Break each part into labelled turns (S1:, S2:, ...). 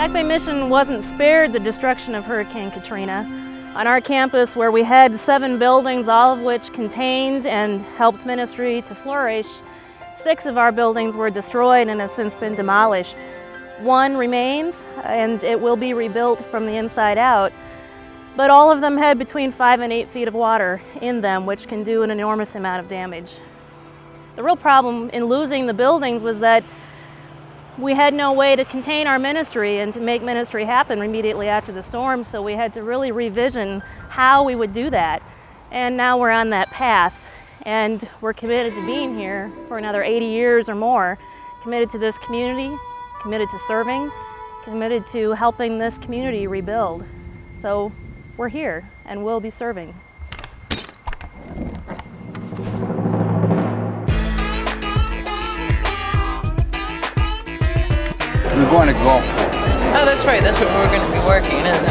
S1: Back Bay Mission wasn't spared the destruction of Hurricane Katrina. On our campus, where we had 7 buildings, all of which contained and helped ministry to flourish, 6 of our buildings were destroyed and have since been demolished. 1 remains, and it will be rebuilt from the inside out, but all of them had between 5 and 8 feet of water in them, which can do an enormous amount of damage. The real problem in losing the buildings was that we had no way to contain our ministry and to make ministry happen immediately after the storm, so we had to really revision how we would do that. And now we're on that path, and we're committed to being here for another 80 years or more, committed to this community, committed to serving, committed to helping this community rebuild. So we're here, and we'll be serving.
S2: We're going to golf.
S3: Oh, that's right. That's what we're going to be working, isn't it?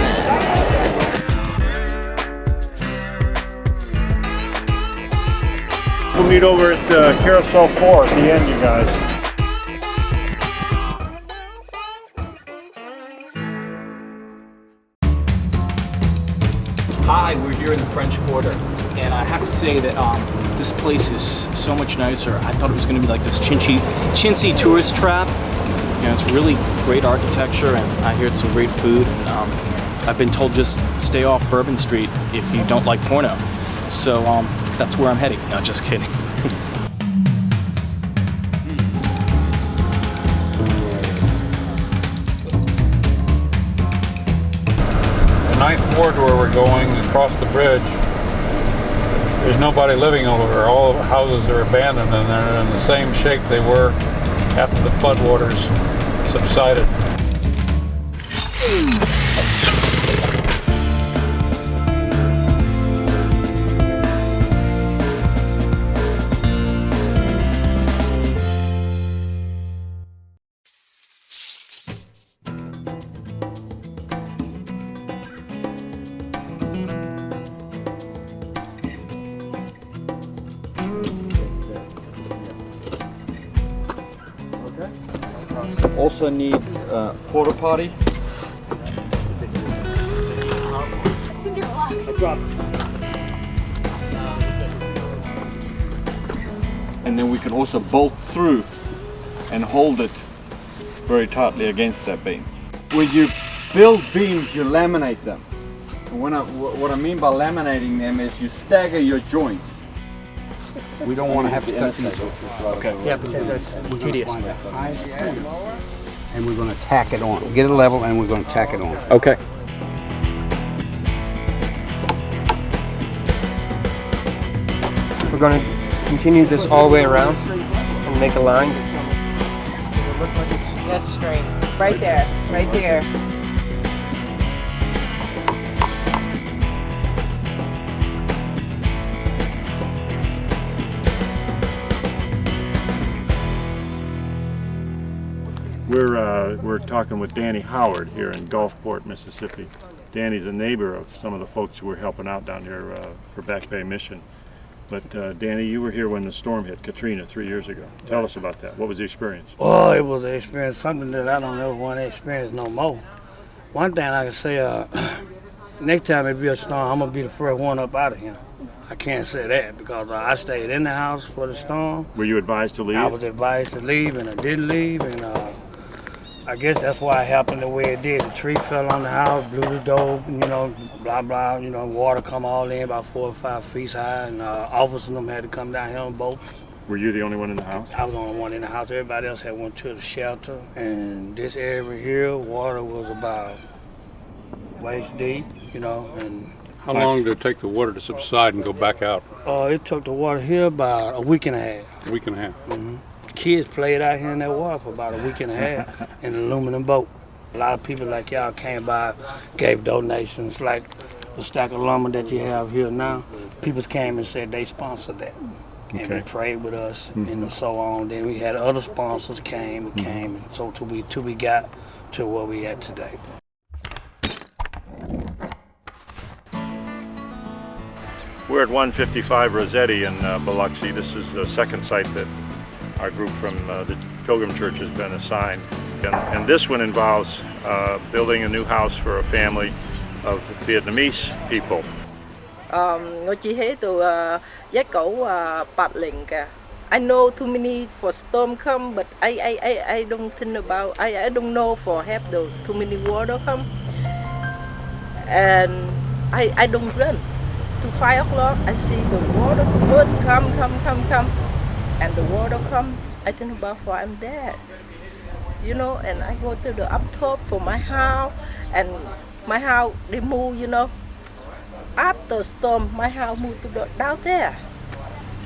S4: We'll meet over at Carousel 4 at the end, you guys.
S5: Hi, we're here in the French Quarter, and I have to say that this place is so much nicer. I thought it was going to be like this chintzy tourist trap. You know, it's really great architecture, and I hear it's some great food. And I've been told just stay off Bourbon Street if you don't like porno. So that's where I'm heading. No, just kidding.
S6: The 9th Ward where we're going, across the bridge, there's nobody living over there. All the houses are abandoned, and they're in the same shape they were after the floodwaters subsided.
S2: Also need porta potty. And then we can also bolt through and hold it very tightly against that beam. When you build beams, you laminate them. And what I mean by laminating them is you stagger your joints.
S7: We don't want to have to cut these.
S5: Okay.
S7: Yeah, because that's tedious. And we're going to tack it on. Get it level, and we're going to tack it on.
S5: Okay.
S8: We're going to continue this all the way around and make a line.
S3: That's straight. Right there. Right there.
S4: We're talking with Danny Howard here in Gulfport, Mississippi. Danny's a neighbor of some of the folks who were helping out down here for Back Bay Mission. But Danny, you were here when the storm hit Katrina 3 years ago. Tell us about that. What was the experience?
S9: Oh, it was an experience, something that I don't ever want to experience no more. One thing I can say, next time it be a storm, I'm going to be the first one up out of here. I can't say that because I stayed in the house for the storm.
S4: Were you advised to leave?
S9: I was advised to leave, and I didn't leave, and I guess that's why it happened the way it did. The tree fell on the house, blew the door, you know, blah, blah, you know, water come all in about 4 or 5 feet high, and officers and them had to come down here on boats.
S4: Were you the only one in the house?
S9: I was the only one in the house. Everybody else had went to the shelter, and this area here, water was about waist deep, you know. And
S6: How long did it take the water to subside and go back out?
S9: It took the water here about a week and a half.
S6: A week and a half.
S9: Mm-hmm. Kids played out here in that water for about a week and a half in an aluminum boat. A lot of people like y'all came by, gave donations, like the stack of lumber that you have here now. People came and said they sponsored that. And they prayed with us and so on. Then we had other sponsors came, and so till we got to where we at today.
S4: We're at 155 Rossetti in Biloxi. This is the second site that our group from the Pilgrim Church has been assigned. And this one involves building a new house for a family of Vietnamese people.
S10: Ngồi chị hết từ giá cẩu Bạt Lệnh kìa. I know too many for storm come, but I don't think about I don't know for have the too many water come, and I don't run. To 5 o'clock, I see the water to good come, and the water come. I think about for I'm dead, you know. And I go to the up top for my house, and my house they move, you know. After storm, my house moved to the down there.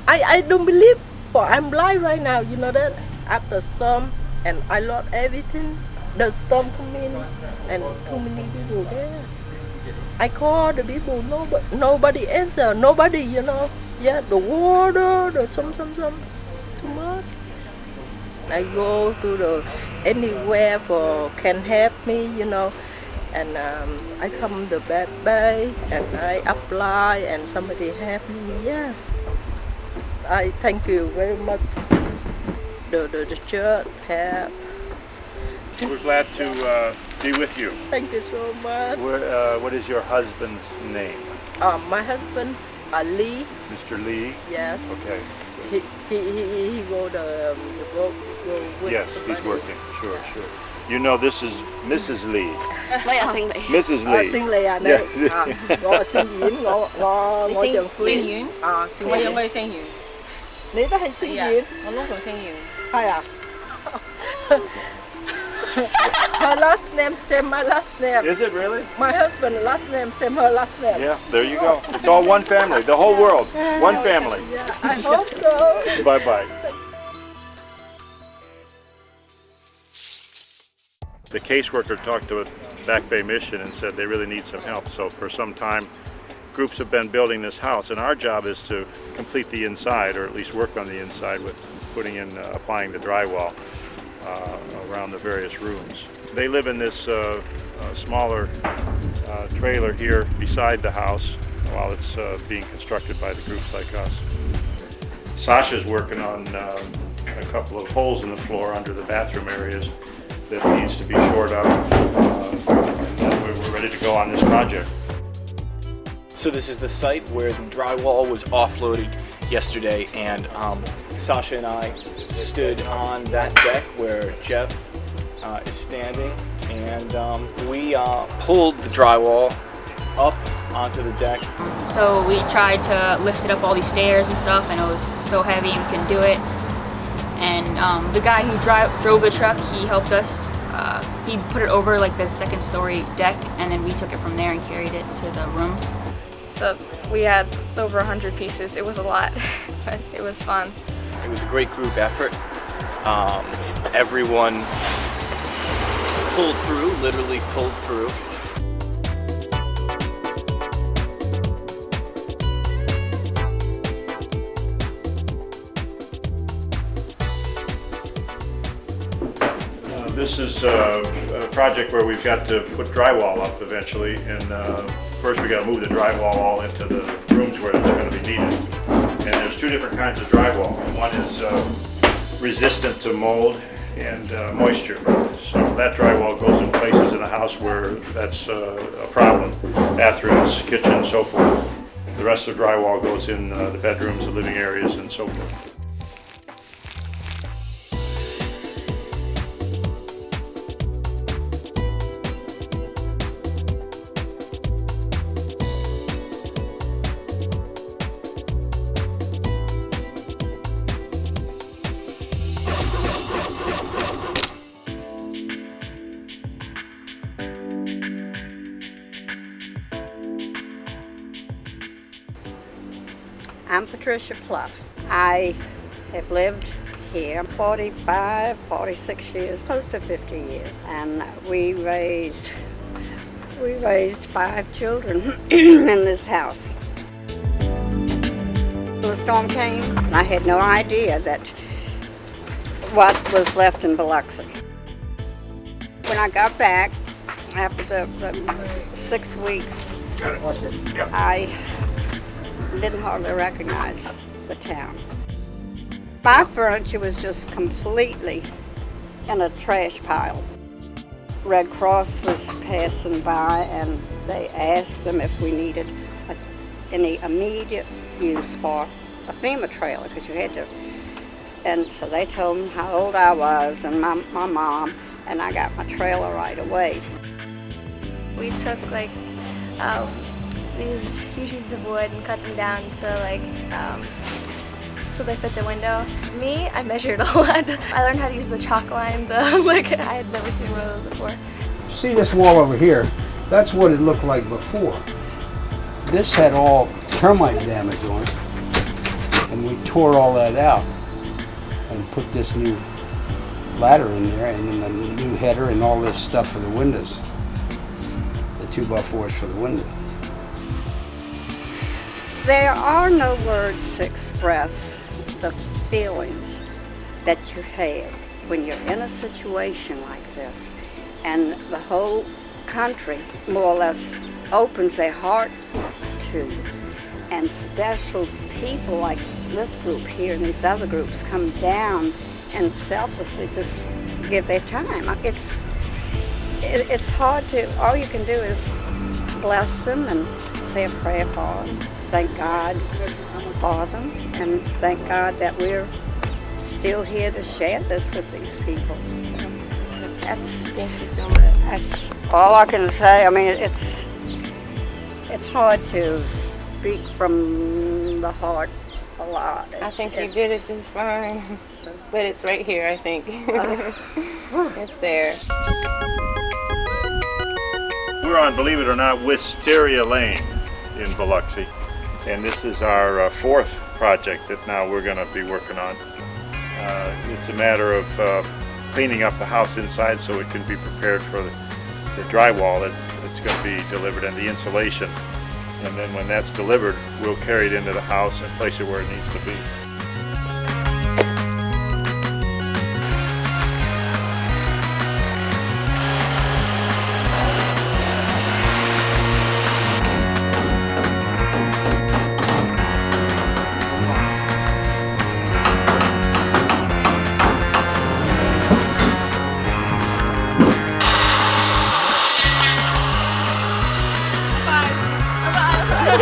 S10: I don't believe. For I'm blind right now, you know that. After storm, and I lost everything. The storm come in, and too many people there. I call the people, nobody answer, nobody, you know. Yeah, the water, the some, too much. I go to the anywhere for can help me, you know. And I come the bad bay, and I apply, and somebody help me. Yeah. I thank you very much. The church have.
S4: We're glad to be with you.
S10: Thank you so much.
S4: What is your husband's name?
S10: My husband, Lee.
S4: Mr. Lee?
S10: Yes.
S4: Okay.
S10: He go the boat.
S4: Yes, he's working. Sure. You know this is Mrs. Lee. Mrs. Lee.
S10: Sinh Lê à đây. Ngồi sinh diễn, ngồi Trần Phương.
S3: Sinh Yuen.
S10: Sinh
S3: 我
S10: Yuen.
S3: 用佢星源，
S10: 你都係sinh演，
S3: 我老婆星源。
S10: 係啊。Her last name same my last name.
S4: Is it really?
S10: My husband last name same her last name.
S4: Yeah, there you go. It's all one family, the whole world, one family.
S10: Yeah, I hope so.
S4: Bye-bye. The caseworker talked to Back Bay Mission and said they really need some help. So for some time, groups have been building this house, and our job is to complete the inside, or at least work on the inside with putting in, applying the drywall around the various rooms. They live in this smaller trailer here beside the house while it's being constructed by the groups like us. Sasha's working on a couple of holes in the floor under the bathroom areas that needs to be shored up, and then we're ready to go on this project.
S5: So this is the site where the drywall was offloaded yesterday, and Sasha and I stood on that deck where Jeff is standing, and we pulled the drywall up onto the deck.
S11: So we tried to lift it up all these stairs and stuff, and it was so heavy and we couldn't do it. And the guy who drove the truck, he helped us. He put it over like the second story deck, and then we took it from there and carried it to the rooms.
S12: So we had over 100 pieces. It was a lot, but it was fun.
S5: It was a great group effort. Everyone pulled through, literally pulled through.
S4: This is a project where we've got to put drywall up eventually, and first we got to move the drywall all into the rooms where it's going to be needed. And there's two different kinds of drywall. One is resistant to mold and moisture. So that drywall goes in places in the house where that's a problem, bathrooms, kitchen, so forth. The rest of the drywall goes in the bedrooms, the living areas, and so forth.
S13: I'm Patricia Pluff. I have lived here 45, 46 years, close to 50 years, and we raised 5 children in this house. The storm came, and I had no idea that what was left in Biloxi. When I got back after the 6 weeks, I didn't hardly recognize the town. My furniture was just completely in a trash pile. Red Cross was passing by and they asked them if we needed any immediate use for a FEMA trailer, because you had to. And so they told them how old I was and my mom, and I got my trailer right away.
S12: We took like these huge pieces of wood and cut them down to so they fit the window. Me, I measured a lot. I learned how to use the chalk line. I had never seen one of those before.
S7: See this wall over here? That's what it looked like before. This had all termite damage on it, and we tore all that out and put this new ladder in there, and then the new header and all this stuff for the windows. The 2x4s for the window. There are no words to express the feelings that you have when you're in a situation like this, and the whole country more or less opens their heart to you, and special people like this group here and these other groups come down and selflessly just give their time. It's hard to, all you can do is bless them and say a prayer for them, thank God for them, and thank God that we're still here to share this with these people. Thank you so much. That's all I can say. I mean, it's hard to speak from the heart a lot.
S3: I think you did it just fine. But it's right here, I think. It's there.
S4: We're on, believe it or not, Wisteria Lane in Biloxi. And this is our fourth project that now we're going to be working on. It's a matter of cleaning up the house inside so it can be prepared for the drywall that's going to be delivered and the insulation. And then when that's delivered, we'll carry it into the house and place it where it needs to be.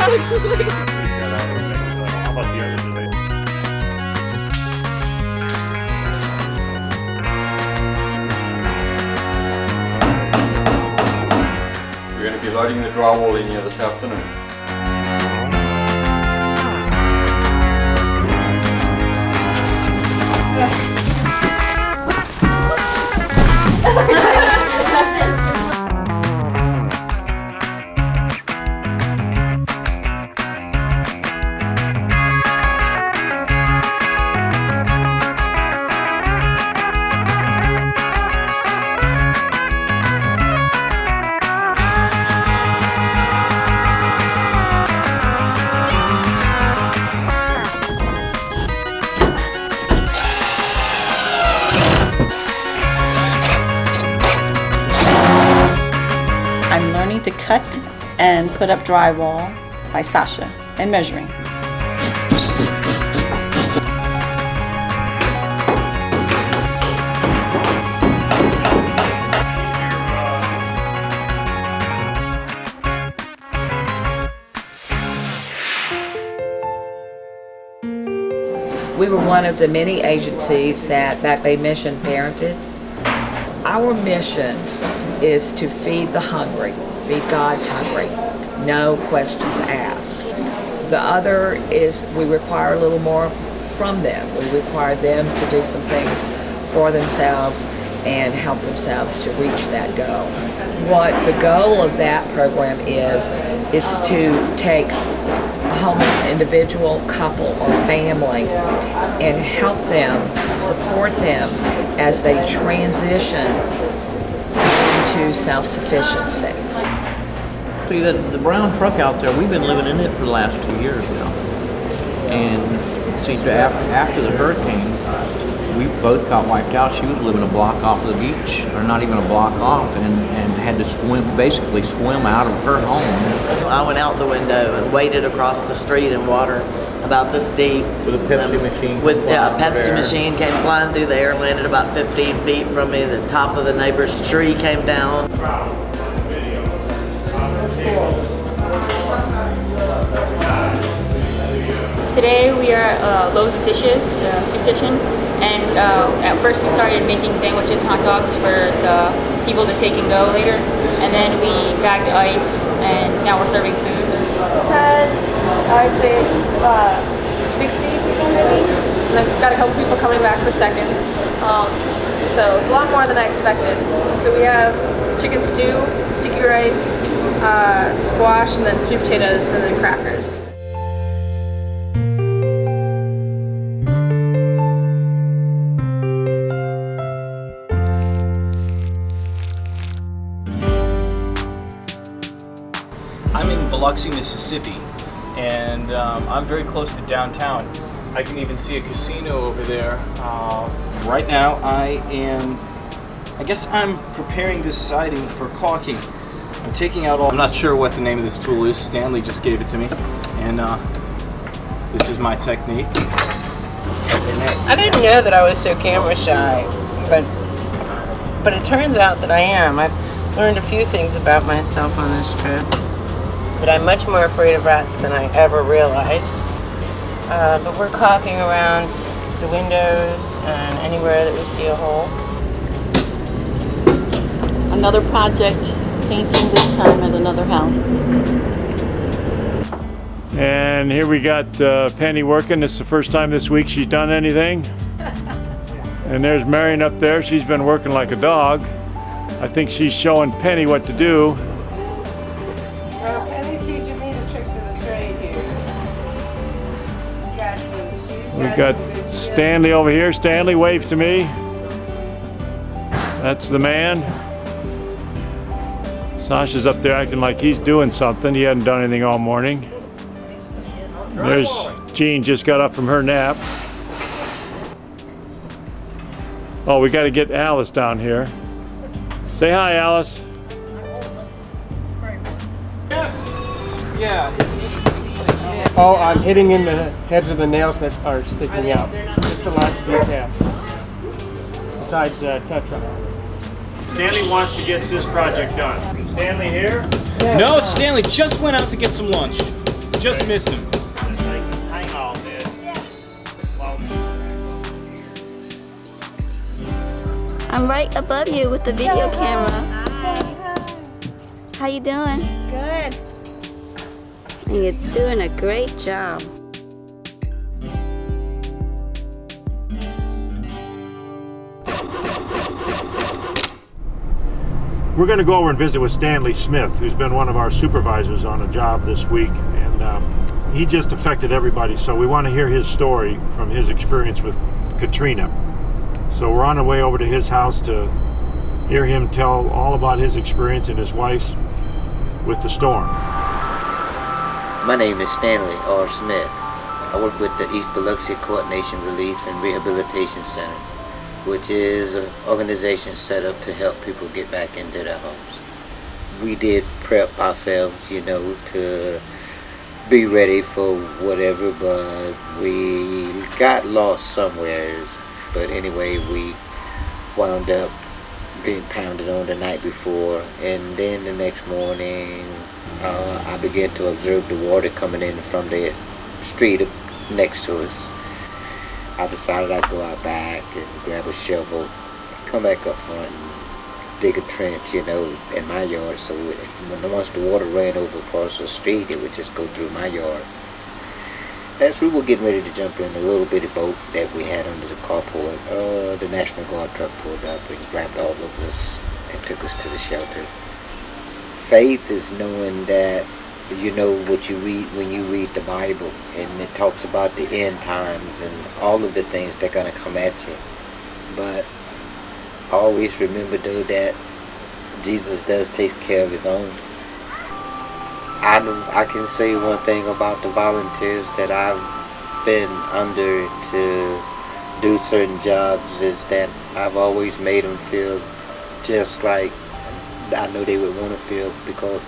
S4: How about the others today?
S2: We're going to be loading the drywall in here this afternoon.
S14: I'm learning to cut and put up drywall by Sasha and measuring.
S15: We were one of the many agencies that Back Bay Mission parented. Our mission is to feed the hungry, feed God's hungry, no questions asked. The other is we require a little more from them. We require them to do some things for themselves and help themselves to reach that goal. What the goal of that program is to take a homeless individual, couple, or family and help them, support them as they transition into self-sufficiency.
S16: See, the brown truck out there, we've been living in it for the last 2 years now. And see, after the hurricane, we both got wiped out. She was living a block off the beach, or not even a block off, and had to basically swim out of her home.
S17: I went out the window and waded across the street in water about this deep.
S16: With a Pepsi machine.
S17: With a Pepsi machine came flying through the air, landed about 15 feet from me. The top of the neighbor's tree came down.
S11: Today we are at Loaves and Fishes, the soup kitchen, and at first we started making sandwiches and hot dogs for the people to take and go later, and then we bagged ice, and now we're serving food.
S18: We've had, I'd say, 60 people maybe, and I've got a couple people coming back for seconds, so it's a lot more than I expected. So we have chicken stew, sticky rice, squash, and then sweet potatoes, and then crackers.
S5: I'm in Biloxi, Mississippi, and I'm very close to downtown. I can even see a casino over there. Right now I guess I'm preparing this siding for caulking. I'm taking out I'm not sure what the name of this tool is. Stanley just gave it to me, and this is my technique.
S3: I didn't know that I was so camera shy, but it turns out that I am. I've learned a few things about myself on this trip. That I'm much more afraid of rats than I ever realized. But we're caulking around the windows and anywhere that we see a hole.
S14: Another project, painting this time at another house.
S4: And here we got Penny working. This is the first time this week she's done anything. And there's Marion up there. She's been working like a dog. I think she's showing Penny what to do. We've got Stanley over here. Stanley, wave to me. That's the man. Sasha's up there acting like he's doing something. He hadn't done anything all morning. There's Jean, just got up from her nap. Oh, we got to get Alice down here. Say hi, Alice.
S5: Yeah, it's an interesting place.
S8: Oh, I'm hitting in the heads of the nails that are sticking out. Just the last detail. Besides touch up.
S4: Stanley wants to get this project done. Stanley here?
S5: No, Stanley just went out to get some lunch. Just missed him.
S4: Hang on,
S19: I'm right above you with the video camera. How you doing?
S18: Good.
S19: And you're doing a great job.
S4: We're going to go over and visit with Stanley Smith, who's been one of our supervisors on a job this week, and he just affected everybody, so we want to hear his story from his experience with Katrina. So we're on our way over to his house to hear him tell all about his experience and his wife's with the storm.
S20: My name is Stanley R. Smith. I work with the East Biloxi Coordination Relief and Rehabilitation Center, which is an organization set up to help people get back into their homes. We did prep ourselves, you know, to be ready for whatever, but we got lost somewheres. But anyway, we wound up being pounded on the night before, and then the next morning I began to observe the water coming in from the street next to us. I decided I'd go out back and grab a shovel, come back up front and dig a trench, you know, in my yard, so once the water ran over across the street, it would just go through my yard. As we were getting ready to jump in, a little bitty boat that we had under the carport, the National Guard truck pulled up and grabbed all of us and took us to the shelter. Faith is knowing that you know what you read when you read the Bible, and it talks about the end times and all of the things that are going to come at you. But always remember, though, that Jesus does take care of his own. I can say one thing about the volunteers that I've been under to do certain jobs is that I've always made them feel just like I know they would want to feel, because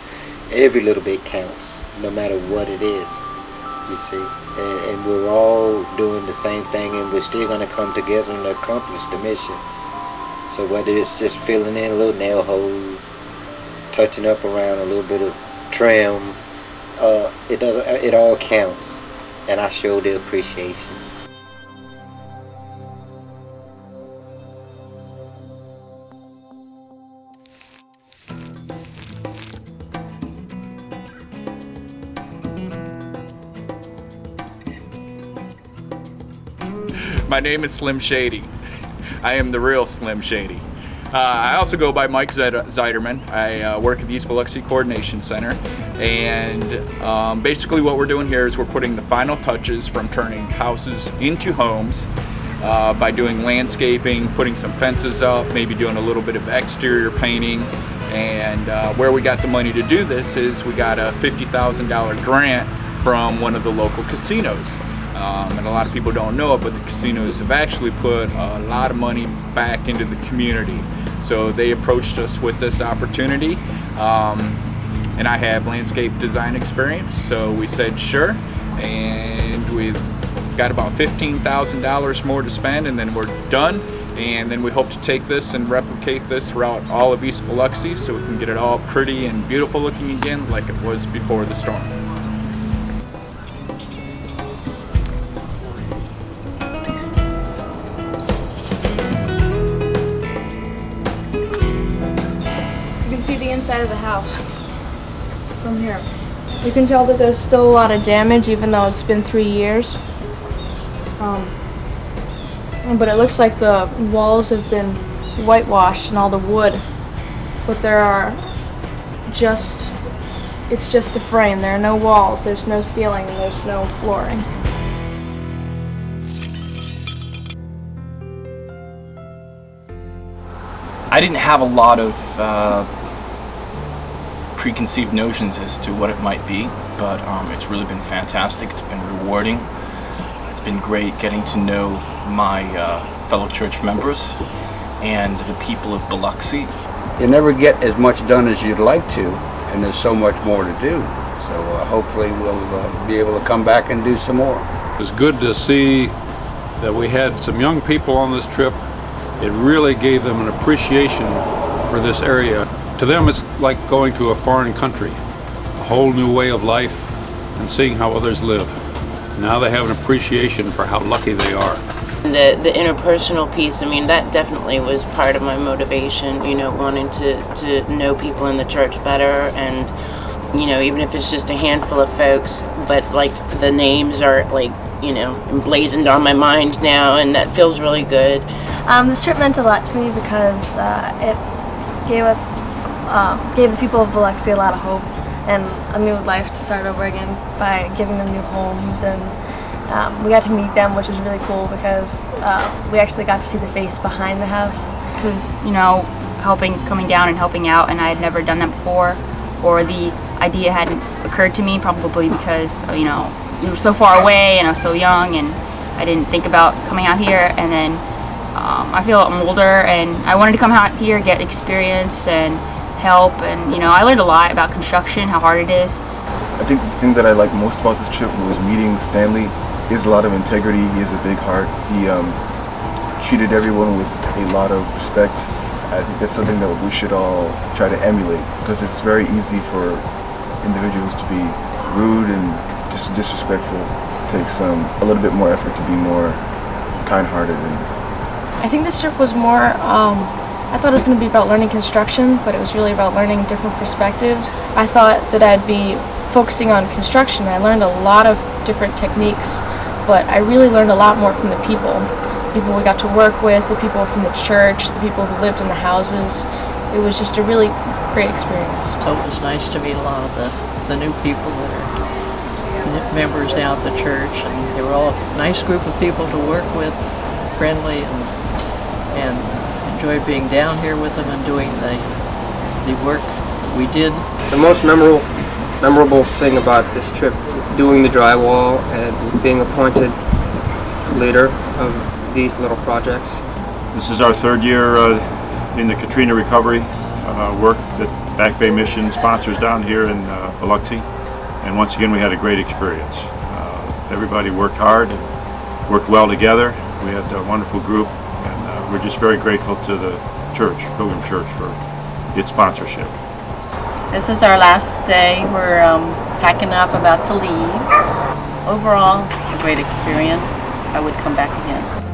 S20: every little bit counts, no matter what it is, you see. And we're all doing the same thing, and we're still going to come together and accomplish the mission. So whether it's just filling in a little nail holes, touching up around a little bit of trim, it all counts, and I show the appreciation.
S21: My name is Slim Shady. I am the real Slim Shady. I also go by Mike Zeiderman. I work at the East Biloxi Coordination Center, and basically what we're doing here is we're putting the final touches from turning houses into homes by doing landscaping, putting some fences up, maybe doing a little bit of exterior painting. And where we got the money to do this is we got a $50,000 grant from one of the local casinos. And a lot of people don't know it, but the casinos have actually put a lot of money back into the community. So they approached us with this opportunity, and I have landscape design experience, so we said sure, and we've got about $15,000 more to spend, and then we're done. And then we hope to take this and replicate this throughout all of East Biloxi so we can get it all pretty and beautiful looking again like it was before the storm.
S18: See the inside of the house from here. You can tell that there's still a lot of damage even though it's been 3 years. But it looks like the walls have been whitewashed and all the wood. But there are it's just the frame. There are no walls, there's no ceiling, and there's no flooring.
S5: I didn't have a lot of preconceived notions as to what it might be, but it's really been fantastic. It's been rewarding. It's been great getting to know my fellow church members and the people of Biloxi.
S22: You never get as much done as you'd like to, and there's so much more to do. So hopefully we'll be able to come back and do some more.
S6: It was good to see that we had some young people on this trip. It really gave them an appreciation for this area. To them, it's like going to a foreign country, a whole new way of life, and seeing how others live. Now they have an appreciation for how lucky they are.
S3: The interpersonal piece, I mean, that definitely was part of my motivation, you know, wanting to know people in the church better, and, you know, even if it's just a handful of folks, but like the names are like, you know, emblazoned on my mind now, and that feels really good.
S12: This trip meant a lot to me because it gave the people of Biloxi a lot of hope and a new life to start over again by giving them new homes, and we got to meet them, which was really cool because we actually got to see the face behind the house.
S11: Who's, you know, coming down and helping out, and I had never done that before, or the idea hadn't occurred to me, probably because, you know, we were so far away and I was so young and I didn't think about coming out here. And then I feel I'm older and I wanted to come out here, get experience and help, and you know, I learned a lot about construction, how hard it is.
S23: I think the thing that I liked most about this trip was meeting Stanley. He has a lot of integrity, he has a big heart, he treated everyone with a lot of respect. I think that's something that we should all try to emulate, because it's very easy for individuals to be rude and just disrespectful. It takes a little bit more effort to be more kind-hearted.
S18: I think this trip was more, I thought it was going to be about learning construction, but it was really about learning different perspectives. I thought that I'd be focusing on construction. I learned a lot of different techniques, but I really learned a lot more from the people we got to work with, the people from the church, the people who lived in the houses. It was just a really great experience.
S24: So it was nice to meet a lot of the new people that are members now at the church, and they were all a nice group of people to work with, friendly, and enjoyed being down here with them and doing the work we did.
S8: The most memorable thing about this trip was doing the drywall and being appointed leader of
S1: these little projects.
S4: This is our third year in the Katrina recovery work that Back Bay Mission sponsors down here in Biloxi. And once again, we had a great experience. Everybody worked hard and worked well together. We had a wonderful group, and we're just very grateful to the church, Pilgrim Church, for its sponsorship.
S14: This is our last day. We're packing up, about to leave. Overall, a great experience. I would come back again.